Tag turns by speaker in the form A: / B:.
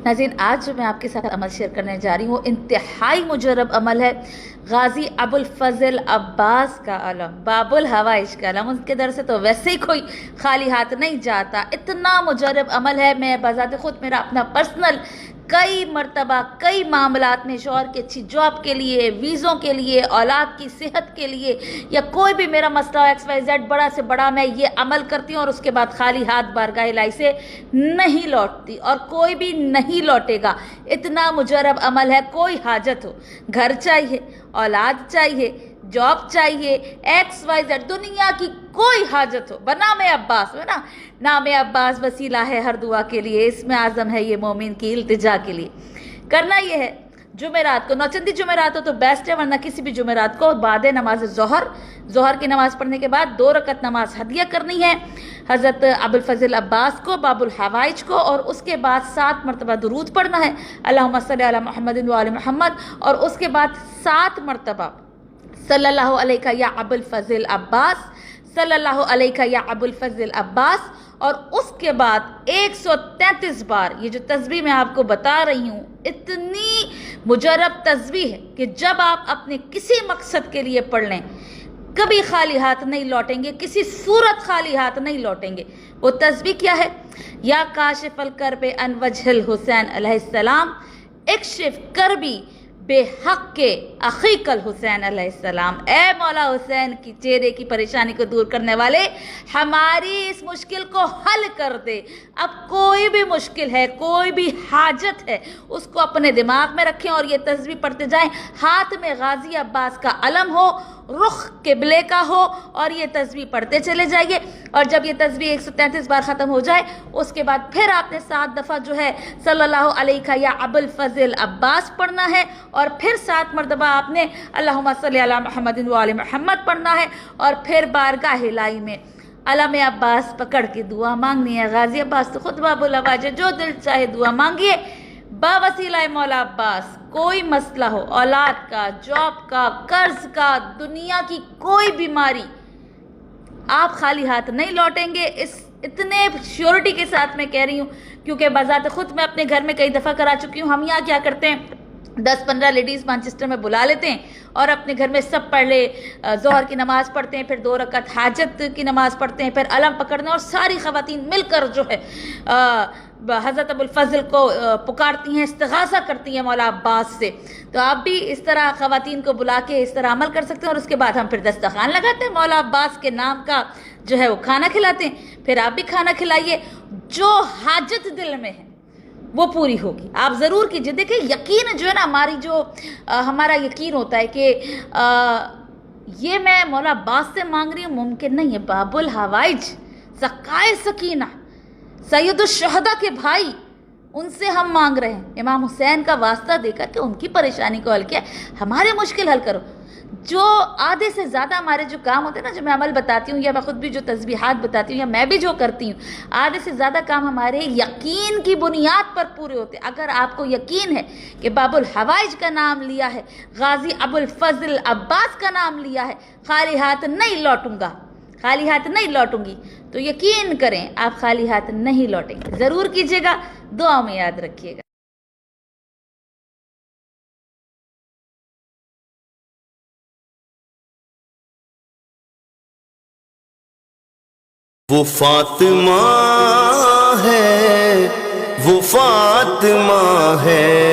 A: नाज़रीन, आज जो मैं आपके साथ अमल शेयर करने जा रही हूँ इंतहाई मुजरब अमल है। गाजी अबुल फजल अब्बास का अलम, बाबुल हवाइज का अलम, उसके दर से तो वैसे ही कोई खाली हाथ नहीं जाता। इतना मुजरब अमल है, मैं बजाते खुद मेरा अपना पर्सनल कई मरतबा कई मामलात में शौहर की अच्छी जॉब के लिए, वीज़ों के लिए, औलाद की सेहत के लिए, या कोई भी मेरा मसला XYZ बड़ा से बड़ा, मैं ये अमल करती हूँ और उसके बाद खाली हाथ बारगाह इलाही से नहीं लौटती और कोई भी नहीं लौटेगा। इतना मुजरब अमल है। कोई हाजत हो, घर चाहिए, औलाद चाहिए, जॉब चाहिए, XYZ, दुनिया की कोई हाजत हो, नाम अब्बास है ना, नाम अब्बास वसीला है हर दुआ के लिए, इसमें आज़म है ये मोमिन की इल्तिजा के लिए। करना ये है, जुमेरात को, नौचंदी जुमेरात हो तो बेस्ट है, वरना किसी भी जुमेरात को बाद नमाज ज़ोहर की नमाज़ पढ़ने के बाद 2 रकत नमाज हदिया करनी है हज़रत अबुल फजल अब्बास को, बाबुल हवाइज को, और उसके बाद 7 मरतबा दुरूद पढ़ना है, अल्लाहुम्मा सल्ली अला मुहम्मदिन व आलि मुहम्मद, और उसके बाद 7 मरतबा सल्लल्लाहु अलैका या अबुल फजल अब्बास, सल्लल्लाहु अलैका या अबुल फजल अब्बास, और उसके बाद 133 बार ये जो तस्बीह मैं आपको बता रही हूँ, इतनी मुजरब तस्बीह है कि जब आप अपने किसी मकसद के लिए पढ़ लें, कभी खाली हाथ नहीं लौटेंगे, किसी सूरत खाली हाथ नहीं लौटेंगे। वो तस्बीह क्या है? या काशिफल करबे अन वजहल हुसैन अलैहिस्सलाम, इक्शिफ करबी बेहक के अखीकल हुसैन अलैहिस्सलाम, ए मौला हुसैन की चेहरे की परेशानी को दूर करने वाले, हमारी इस मुश्किल को हल कर दे। अब कोई भी मुश्किल है, कोई भी हाजत है, उसको अपने दिमाग में रखें और ये तस्बीह पढ़ते जाएं। हाथ में गाजी अब्बास का अलम हो, रुख किबले का हो, और ये तस्बीह पढ़ते चले जाइए। और जब ये तस्बीह 133 बार ख़त्म हो जाए, उसके बाद फिर आपने 7 दफ़ा जो है सल्लल्लाहु अलैका या अबुल फजल अब्बास पढ़ना है, और फिर 7 मरतबा आपने अल्लाहुम्मा सल्ली अला मुहम्मदिन व आलि मुहम्मद पढ़ना है, और फिर बारगाह इलाही में अलम अब्बास पकड़ के दुआ मांगनी है। गाजी अब्बास तो खुद बाबुल हवाइज है, जो दिल चाहे दुआ मांगिए बावसीला मौला अब्बास। कोई मसला हो, औलाद का, जॉब का, कर्ज का, दुनिया की कोई बीमारी, आप खाली हाथ नहीं लौटेंगे। इस इतने श्योरिटी के साथ मैं कह रही हूँ, क्योंकि बजाते खुद मैं अपने घर में कई दफ़ा करा चुकी हूँ। हम यहाँ क्या करते हैं, 10-15 लेडीज़ मैनचेस्टर में बुला लेते हैं और अपने घर में सब पढ़ ले, ज़ोहर की नमाज़ पढ़ते हैं, फिर 2 रकत हाजत की नमाज़ पढ़ते हैं, फिर अलम पकड़ने, और सारी ख़वातीन मिलकर जो है हज़रत अबुल फजल को पुकारती हैं, इस्तिग़ासा करती हैं मौला अब्बास से। तो आप भी इस तरह ख़वातीन को बुला के इस तरह अमल कर सकते हैं। और उसके बाद हम फिर दस्तरखान लगाते हैं, मौला अब्बास के नाम का जो है वो खाना खिलाते हैं। फिर आप भी खाना खिलाइए, जो हाजत दिल में है वो पूरी होगी। आप ज़रूर कीजिए। देखिए, यकीन जो है ना, हमारी जो हमारा यकीन होता है कि ये मैं मौला अब्बास से मांग रही हूँ, मुमकिन नहीं है। बाबुल हवाइज, ज़काए सकीना, सैयदुश शुहदा के भाई, उनसे हम मांग रहे हैं, इमाम हुसैन का वास्ता देकर के उनकी परेशानी को हल किया, हमारे मुश्किल हल करो। जो आधे से ज़्यादा हमारे जो काम होते हैं ना, जो मैं अमल बताती हूँ, या मैं खुद भी जो तस्बीहात बताती हूँ, या मैं भी जो करती हूँ, आधे से ज़्यादा काम हमारे यकीन की बुनियाद पर पूरे होते हैं। अगर आपको यकीन है कि बाबुल हवाइज का नाम लिया है, गाजी अबुल फजल अब्बास का नाम लिया है, खाली हाथ नहीं लौटूंगा, खाली हाथ नहीं लौटूंगी, तो यकीन करें आप खाली हाथ नहीं लौटेंगे। ज़रूर कीजिएगा, दुआ में याद रखिएगा।
B: वो फातिमा है, वो फातिमा है।